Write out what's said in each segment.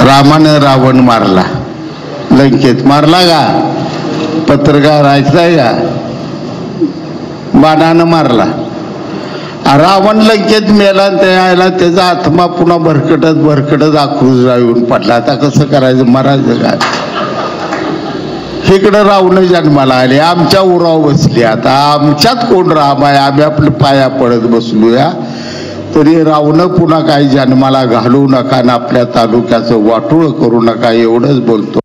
रामानं रावण मारला, लंकेत मारला का? पत्रकार ऐकलाय का? बाणानं मारला. रावण लंकेत मेला, त्याला त्याचा आत्मा पुन्हा भरकटत आक्रोश येऊन पडला. आता कसं करायचं, मरायचं काय? इकडं रावण जन्माला आले, आमच्या उराव बसले. आता आमच्यात कोण राम आहे? आम्ही आपल्या पाया पडत बसलूया. तरी रावण पुन्हा काही जन्माला घालू नका ना आपल्या तालुक्याचं वाटोळ करू नका, एवढंच बोलतो.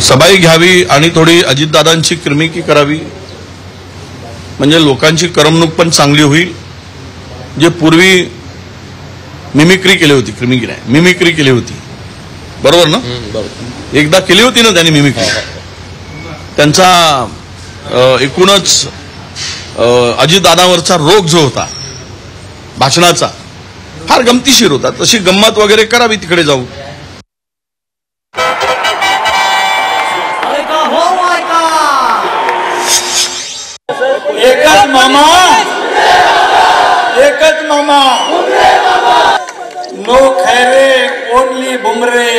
सभाई घ्यावी आणि थोडी अजितदादांची किरमिकी करावी, म्हणजे लोकांची करमणूक पण चांगली होईल. जे पूर्वी मिमिक्री केली होती, किरमिकी नाही, मिमिक्री केली होती, बरोबर ना? एकदा केली होती ना त्यांनी मिमिक्री. त्यांचा एकूणच अजितदादावरचा रोग जो होता भाषणाचा फार गमतीशीर होता. तशी गंमत वगैरे करावी तिकडे जाऊ. एकच मामा, एकच मामा, नो खैरे ओनली बुमरे.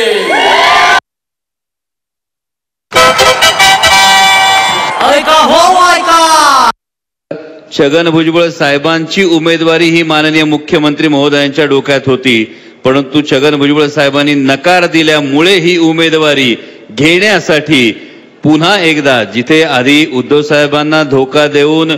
छगन भुजबळ साहेबांची उमेदवारी ही माननीय मुख्यमंत्री महोदयांच्या डोक्यात होती, परंतु छगन भुजबळ साहेबांनी नकार दिल्यामुळे ही उमेदवारी घेण्यासाठी पुन्हा एकदा जिथे आधी उद्धव साहेबांना धोका देऊन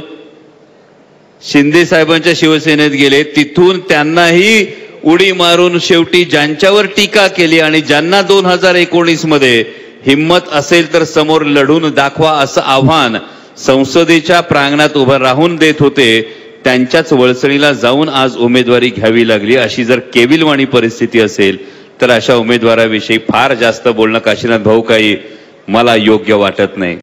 शिंदे साहेबांच्या शिवसेनेत गेले, तिथून त्यांनाही उडी मारून शेवटी ज्यांच्यावर टीका केली आणि ज्यांना 2019 मध्ये हिम्मत असेल तर समोर लढून दाखवा असं आव्हान संसदेच्या प्रांगणात उभं राहून देत होते, त्यांच्याच वळसणीला जाऊन आज उमेदवारी घ्यावी लागली. अशी जर केविलवाणी परिस्थिती असेल तर अशा उमेदवाराविषयी फार जास्त बोलणं काशीनाथ भाऊ काही मला योग्य वाटत नाही.